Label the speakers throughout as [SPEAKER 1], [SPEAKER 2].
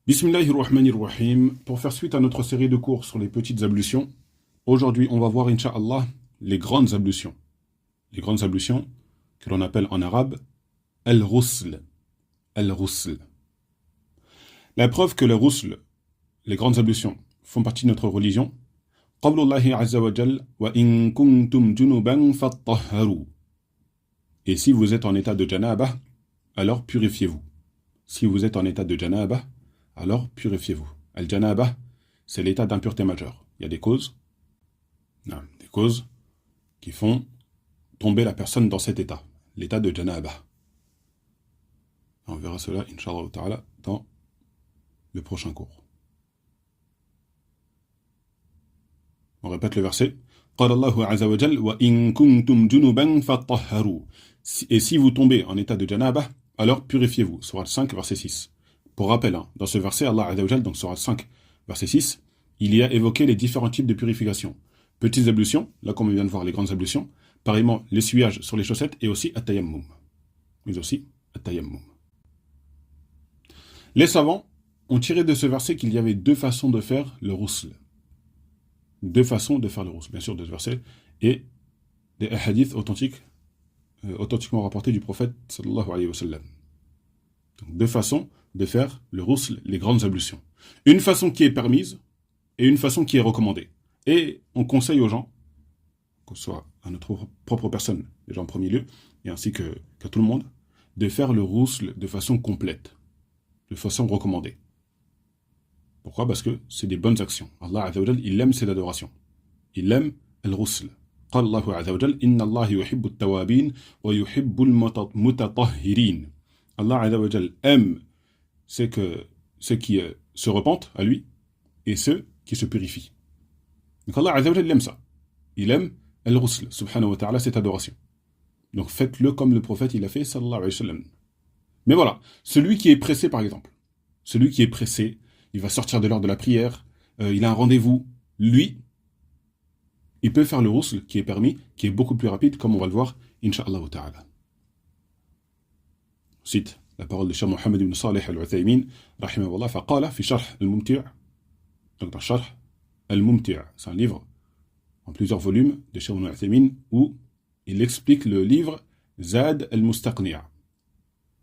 [SPEAKER 1] Bismillahirrahmanirrahim. Pour faire suite à notre série de cours sur les petites ablutions, aujourd'hui on va voir, Inch'Allah, les grandes ablutions. Les grandes ablutions que l'on appelle en arabe al-ghusl. Al-ghusl. La preuve que le ghusl, les grandes ablutions, font partie de notre religion. Qawlullahi azza wa jal, wa in kuntum junuban fattahharu. Et si vous êtes en état de janabah, alors purifiez-vous. Si vous êtes en état de janabah, alors purifiez-vous. Al-janabah, c'est l'état d'impureté majeure. Il y a des causes qui font tomber la personne dans cet état, l'état de janabah. On verra cela, Inch'Allah ta'ala, dans le prochain cours. On répète le verset. قال الله عز وجل وإن كنتم جنبا فطهروا. Et si vous tombez en état de janabah, alors purifiez-vous. Sourate 5, verset 6. Pour rappel, dans ce verset, Allah Azza wa Jal, donc Sourate 5, verset 6, il y a évoqué les différents types de purification. Petites ablutions, là comme on vient de voir les grandes ablutions, pareillement l'essuyage sur les chaussettes et aussi at-tayammum. Mais aussi at-tayammum. Les savants ont tiré de ce verset qu'il y avait deux façons de faire le ghusl. Deux façons de faire le ghusl, bien sûr, de ce verset, et des hadiths authentiquement rapportés du prophète sallallahu alayhi wa sallam. Donc deux façons de faire le ghusl, les grandes ablutions. Une façon qui est permise et une façon qui est recommandée. Et on conseille aux gens, que ce soit à notre propre personne, déjà en premier lieu, et ainsi qu'à tout le monde, de faire le ghusl de façon complète, de façon recommandée. Pourquoi? Parce que c'est des bonnes actions. Allah Azza wa Jal, il aime cette adoration. Il aime le ghusl. قال الله عز وجل إن الله يحب التوابين ويحب المتطهرين. Allah Azza wa Jal aime ceux qui se repentent à lui et ceux qui se purifient. Donc Allah Azza wa Jal aime ça. Il aime al-ghusl, subhanahu wa ta'ala, cette adoration. Donc faites-le comme le prophète il a fait, sallallahu alayhi wa sallam. Mais voilà, celui qui est pressé par exemple, celui qui est pressé, il va sortir de l'heure de la prière, il a un rendez-vous, lui, il peut faire le ghusl qui est permis, qui est beaucoup plus rapide, comme on va le voir, incha'Allah ta'ala. Cite la parole de Cheikh Mohammed ibn Salih al-Uthaymin, rahimahullah, faqala fi sharh al-mumti'. Donc dans sharh al-mumti', c'est un livre en plusieurs volumes de Cheikh al-Uthaymin où il explique le livre Zad al-Mustaqni'.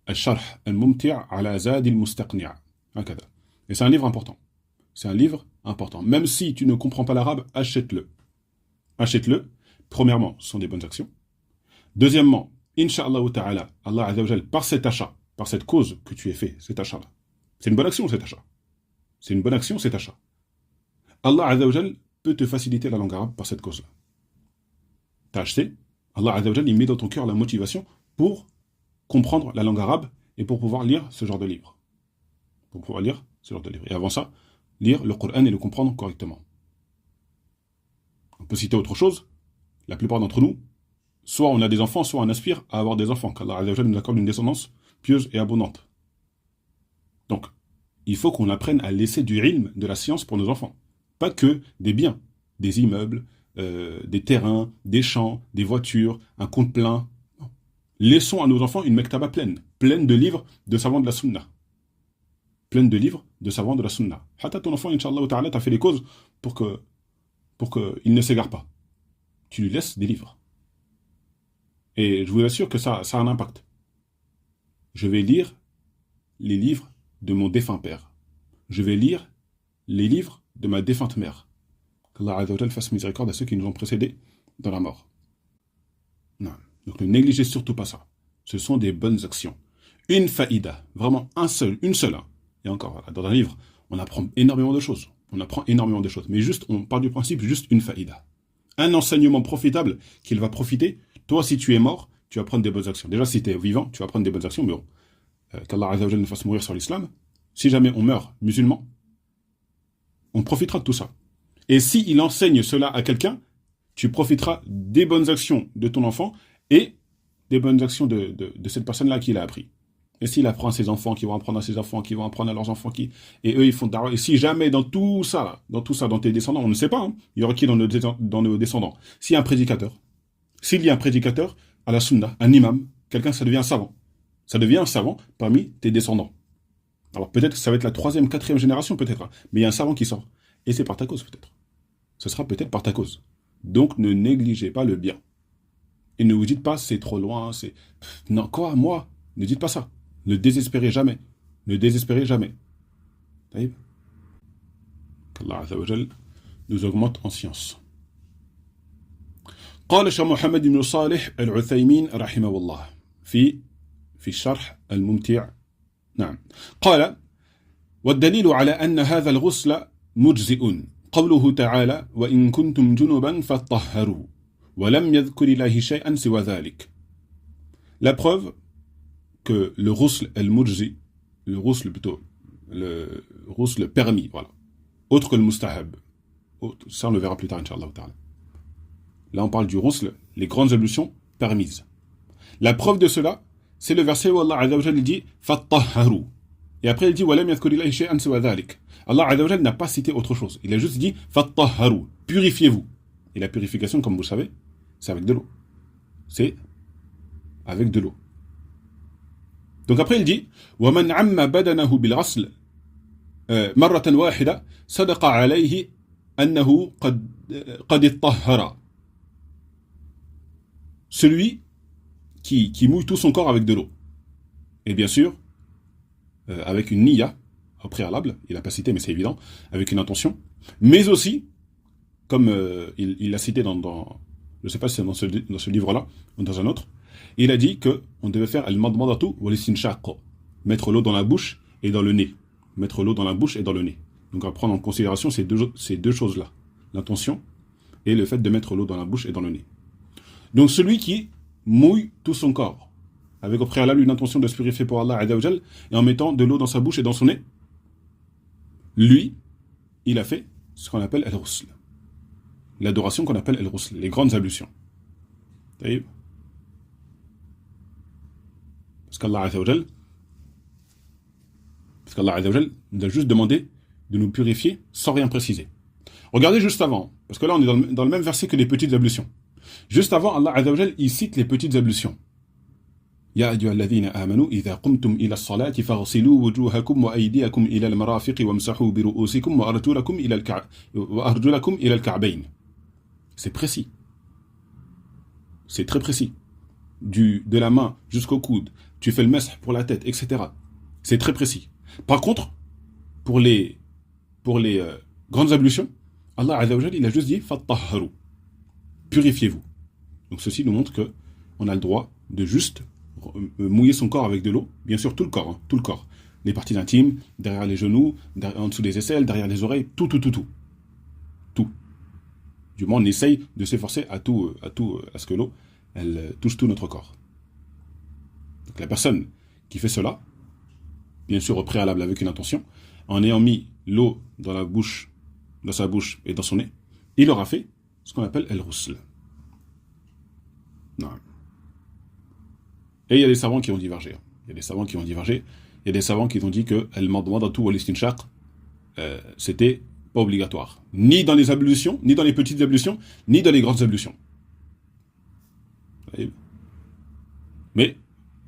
[SPEAKER 1] Al-sharh al-mumti' ala Zad al-Mustaqni'. Et c'est un livre important. C'est un livre important. Même si tu ne comprends pas l'arabe, achète-le. Achète-le. Premièrement, ce sont des bonnes actions. Deuxièmement, Inch'Allah ta'ala, Allah Azza wa Jal, par cet achat, par cette cause que tu aies fait, cet achat-là. C'est une bonne action, cet achat. C'est une bonne action, cet achat. Allah Azza wa Jal peut te faciliter la langue arabe par cette cause-là. T'as acheté, Allah Azza wa Jal, il met dans ton cœur la motivation pour comprendre la langue arabe et pour pouvoir lire ce genre de livre. Pour pouvoir lire ce genre de livre. Et avant ça, lire le Coran et le comprendre correctement. On peut citer autre chose. La plupart d'entre nous, soit on a des enfants, soit on aspire à avoir des enfants, qu'Allah Azza wa Jal nous accorde une descendance pieuse et abondante. Donc, il faut qu'on apprenne à laisser du ilm, de la science pour nos enfants. Pas que des biens, des immeubles, des terrains, des champs, des voitures, un compte plein. Non. Laissons à nos enfants une mektaba pleine de livres de savants de la sunna. Pleine de livres de savants de la sunna. Hatta ton enfant, Inch'Allah ta'ala, t'as fait les causes pour qu'il ne s'égare pas. Tu lui laisses des livres. Et je vous assure que ça a un impact. Je vais lire les livres de mon défunt père. Je vais lire les livres de ma défunte mère. Qu'Allah Azza wa Jal fasse miséricorde à ceux qui nous ont précédés dans la mort. Non. Donc ne négligez surtout pas ça. Ce sont des bonnes actions. Une faïda, vraiment une seule. Et encore, dans un livre, on apprend énormément de choses. Mais juste, on part du principe, juste une faïda. Un enseignement profitable qu'il va profiter. Toi, si tu es mort, tu vas prendre des bonnes actions. Déjà, si tu es vivant, tu vas prendre des bonnes actions, mais bon, qu'Allah Azza wa Jal nous fasse mourir sur l'islam. Si jamais on meurt musulman, on profitera de tout ça. Et s'il enseigne cela à quelqu'un, tu profiteras des bonnes actions de ton enfant et des bonnes actions de cette personne-là qui l'a appris. Et s'il apprend à ses enfants, qui vont apprendre à ses enfants, qui vont apprendre à leurs enfants, et eux, ils font da'wah. Et si jamais dans tout ça, dans tes descendants, on ne sait pas, il y aura qui dans nos descendants? S'il y a un prédicateur, à la sunna, un imam, quelqu'un, ça devient un savant. Ça devient un savant parmi tes descendants. Alors peut-être que ça va être la 3e, 4e génération, peut-être. Mais il y a un savant qui sort. Et c'est par ta cause, peut-être. Ce sera peut-être par ta cause. Donc ne négligez pas le bien. Et ne vous dites pas, c'est trop loin, c'est... Non, quoi, moi? Ne dites pas ça. Ne désespérez jamais. Ne désespérez jamais. طيب. qu'Allah Azza wa Jal nous augmente en science. قال الشيخ محمد بن صالح العثيمين رحمه الله في الشرح الممتع. نعم. قال: والدليل على أن هذا الغسل مجزئ قوله تعالى: وإن كنتم جنبا فطهروا ولم يذكر الله شيئا سوى ذلك. La preuve que le ghusl al-mujzi, le ghusl permis, voilà, autre que le mustahab, ça on le verra plus tard, Inch'Allah ta'ala. Là on parle du ghusl, les grandes ablutions permises. La preuve de cela, c'est le verset où Allah Azza wa Jalla dit fattahharu. Et après il dit walam yadhkurillahi shay'an siwa dhalik. Allah Azza wa Jalla n'a pas cité autre chose. Il a juste dit fattahharu, purifiez-vous. Et la purification, comme vous le savez, c'est avec de l'eau. C'est avec de l'eau. Donc après il dit ومن عم بدنه بالغسل مرة واحدة صدق عليه أنه قد اطهر. Celui qui mouille tout son corps avec de l'eau. Et bien sûr, avec une niya au préalable, il n'a pas cité mais c'est évident, avec une intention, mais aussi, comme il l'a cité dans je ne sais pas si c'est dans ce livre-là, ou dans un autre, il a dit qu'on devait faire al-madmadatu wal-istinshaq, mettre l'eau dans la bouche et dans le nez. Mettre l'eau dans la bouche et dans le nez. Donc à prendre en considération ces deux choses-là, l'intention et le fait de mettre l'eau dans la bouche et dans le nez. Donc celui qui mouille tout son corps, avec au préalable une intention de se purifier pour Allah Azza wa Jal, et en mettant de l'eau dans sa bouche et dans son nez, lui, il a fait ce qu'on appelle al-ghusl. L'adoration qu'on appelle al-ghusl, les grandes ablutions. Parce qu'Allah Azza wa Jal nous a juste demandé de nous purifier sans rien préciser. Regardez juste avant, parce que là on est dans le même verset que les petites ablutions. Juste avant, Allah Azza wa Jal, il cite les petites ablutions. Ya ayyuhalladhina amanu idha qumtum ila as-salati faghsilu wujuhakum wa aydiyakum ila al-marafiqi wamsahu bi ru'usikum wa arjulakum ila al-ka'bayn. C'est précis. C'est très précis. De la main jusqu'au coude, tu fais le mash pour la tête, etc. C'est très précis. Par contre, pour les grandes ablutions, Allah Azza wa Jal, il a juste dit fattahharu. Purifiez-vous. Donc ceci nous montre que on a le droit de juste mouiller son corps avec de l'eau, bien sûr tout le corps, tout le corps, les parties intimes, derrière les genoux, en dessous des aisselles, derrière les oreilles, tout. Du moins on essaye de s'efforcer à ce que l'eau elle touche tout notre corps. Donc la personne qui fait cela, bien sûr au préalable avec une intention, en ayant mis l'eau dans sa bouche et dans son nez, il aura fait ce qu'on appelle al-ghusl. Non. Et il y a des savants qui ont divergé. Il y a des savants qui ont dit que al-madmadatu wal-istinshaq c'était pas obligatoire. Ni dans les ablutions, ni dans les petites ablutions, ni dans les grandes ablutions. Mais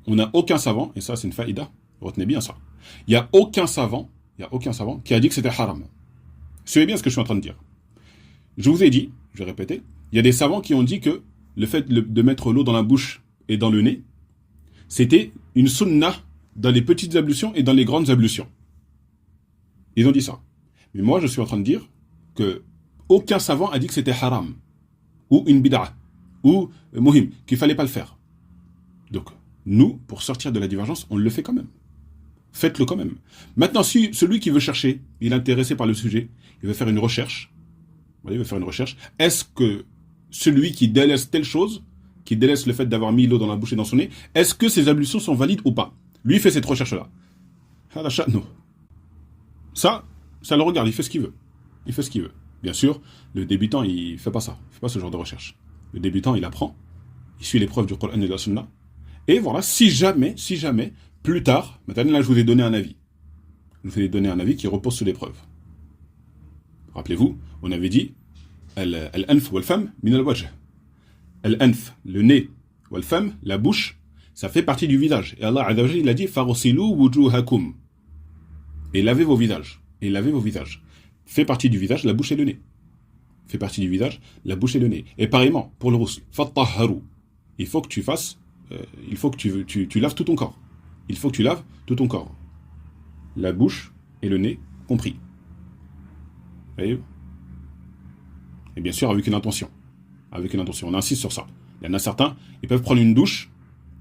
[SPEAKER 1] on n'a aucun savant, et ça c'est une faïda, retenez bien ça. Il n'y a aucun savant qui a dit que c'était haram. Suivez bien ce que je suis en train de dire. Je vous ai dit, je vais répéter, il y a des savants qui ont dit que le fait de mettre l'eau dans la bouche et dans le nez, c'était une sunnah dans les petites ablutions et dans les grandes ablutions. Ils ont dit ça. Mais moi, je suis en train de dire que aucun savant a dit que c'était haram, ou une bid'a, ou muhim, qu'il fallait pas le faire. Donc, nous, pour sortir de la divergence, on le fait quand même. Faites-le quand même. Maintenant, si celui qui veut chercher, il est intéressé par le sujet, il veut faire une recherche, est-ce que celui qui délaisse telle chose, qui délaisse le fait d'avoir mis l'eau dans la bouche et dans son nez, est-ce que ses ablutions sont valides ou pas? Lui, il fait cette recherche-là. Ça le regarde, il fait ce qu'il veut. Bien sûr, le débutant, il fait pas ça. Il fait pas ce genre de recherche. Le débutant, il apprend, il suit les preuves du Coran et de la Sunna. Et voilà, si jamais, plus tard, maintenant là, je vous ai donné un avis. Je vous ai donné un avis qui repose sur les preuves. Rappelez-vous, on avait dit al-anf wal-fam min al-wajh. Al-anf, le nez, wal-fam, la bouche, ça fait partie du visage. Et Allah Azza wa Jalla, il a dit faghsilu wujuhakum. Et lavez vos visages. Et lavez vos visages. Fait partie du visage, la bouche et le nez. Fait partie du visage, la bouche et le nez. Et pareillement, pour le roussel, fattaharu. Il faut que tu fasses, il faut que tu laves tout ton corps. Il faut que tu laves tout ton corps. La bouche et le nez compris. Voyez. Et bien sûr, avec une intention. Avec une intention. On insiste sur ça. Il y en a certains, ils peuvent prendre une douche,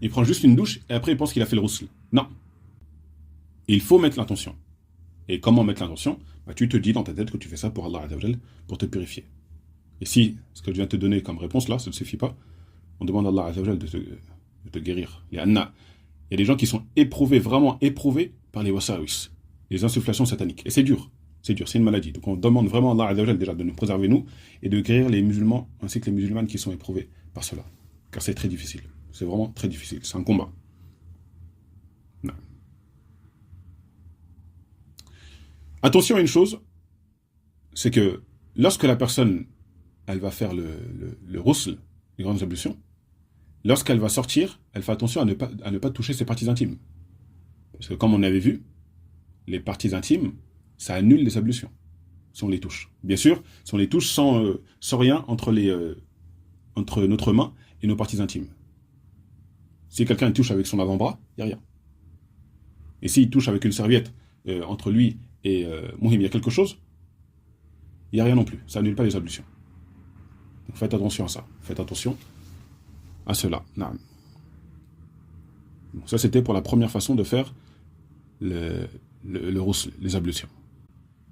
[SPEAKER 1] ils prennent juste une douche, et après ils pensent qu'il a fait le roussel. Non. Il faut mettre l'intention. Et comment mettre l'intention? Tu te dis dans ta tête que tu fais ça pour Allah Azza wa Jal, pour te purifier. Et si ce que je viens de te donner comme réponse là, ça ne suffit pas, on demande à Allah Azza wa Jal de te guérir. Il y a des gens qui sont éprouvés, vraiment éprouvés par les wasawis, les insufflations sataniques. Et c'est dur. C'est dur, c'est une maladie. Donc on demande vraiment à Allah Azza wa Jal déjà de nous préserver nous et de guérir les musulmans ainsi que les musulmanes qui sont éprouvés par cela. Car c'est très difficile. C'est vraiment très difficile. C'est un combat. Non. Attention à une chose, c'est que lorsque la personne, elle va faire le roussel, les grandes ablutions, lorsqu'elle va sortir, elle fait attention à ne pas toucher ses parties intimes. Parce que comme on avait vu, les parties intimes, ça annule les ablutions, si on les touche. Bien sûr, si on les touche sans rien entre notre main et nos parties intimes. Si quelqu'un touche avec son avant-bras, il n'y a rien. Et s'il touche avec une serviette entre lui et Mohim, il y a quelque chose, il n'y a rien non plus. Ça annule pas les ablutions. Donc faites attention à ça. Faites attention à cela. Naam. Donc ça, c'était pour la première façon de faire le roussel, les ablutions.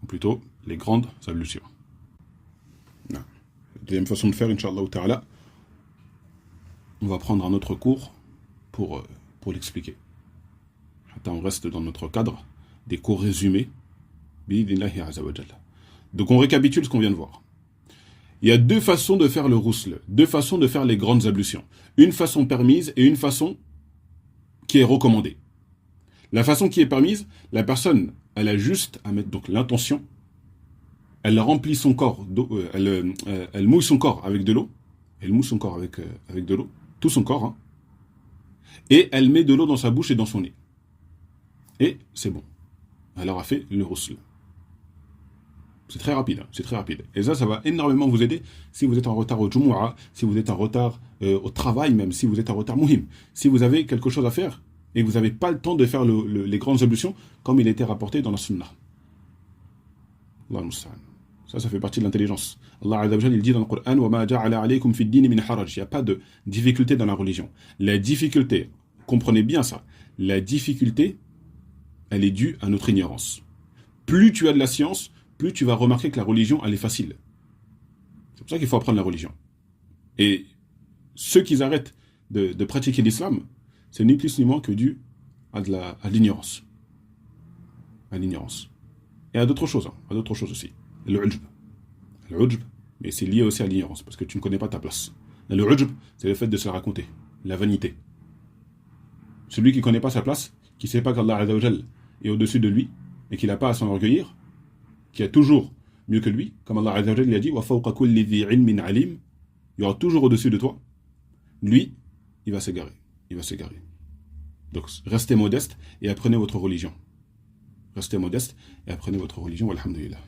[SPEAKER 1] Ou plutôt, les grandes ablutions. Naam. Deuxième façon de faire, Inch'Allah Ta'ala, on va prendre un autre cours pour l'expliquer. On reste dans notre cadre des cours résumés. Donc on récapitule ce qu'on vient de voir. Il y a deux façons de faire le roussel, deux façons de faire les grandes ablutions. Une façon permise et une façon qui est recommandée. La façon qui est permise, la personne, elle a juste à mettre donc l'intention, elle remplit son corps d'eau, elle mouille son corps avec de l'eau, elle mouille son corps avec de l'eau, tout son corps, hein, et elle met de l'eau dans sa bouche et dans son nez. Et c'est bon. Elle aura fait le roussel. C'est très rapide, hein, c'est très rapide. Et ça va énormément vous aider si vous êtes en retard au Jumu'ah, si vous êtes en retard au travail même, si vous êtes en retard Muhim. Si vous avez quelque chose à faire et que vous n'avez pas le temps de faire les grandes ablutions comme il était rapporté dans la Sunnah. Allah musta'an. Ça fait partie de l'intelligence. Allah Azza wa Jalla, il dit dans le Coran, وَمَا جَعَلَ عَلَيْكُمْ فِي الدِّينِ مِنْ حَرَجٍ. Il n'y a pas de difficulté dans la religion. La difficulté, comprenez bien ça, la difficulté, elle est due à notre ignorance. Plus tu as de la science, plus tu vas remarquer que la religion, elle est facile. C'est pour ça qu'il faut apprendre la religion. Et ceux qui arrêtent de pratiquer l'islam, c'est ni plus ni moins que dû à l'ignorance. À l'ignorance. Et à d'autres choses, hein, à d'autres choses aussi. Le ujb. Le ujb, mais c'est lié aussi à l'ignorance, parce que tu ne connais pas ta place. Le ujb, c'est le fait de se la raconter. La vanité. Celui qui ne connaît pas sa place, qui ne sait pas qu'Allah Azza wa Jal est au-dessus de lui, et qu'il n'a pas à s'enorgueillir, qui a toujours mieux que lui, comme Allah Azza wa Jalla a dit, وَفَوْقَ كُلِّ ذِي عِلْمٍ عَلِيمٍ, il y aura toujours au-dessus de toi. Lui, il va s'égarer. Il va s'égarer. Donc, restez modeste et apprenez votre religion. Restez modeste et apprenez votre religion. Walhamdulillah.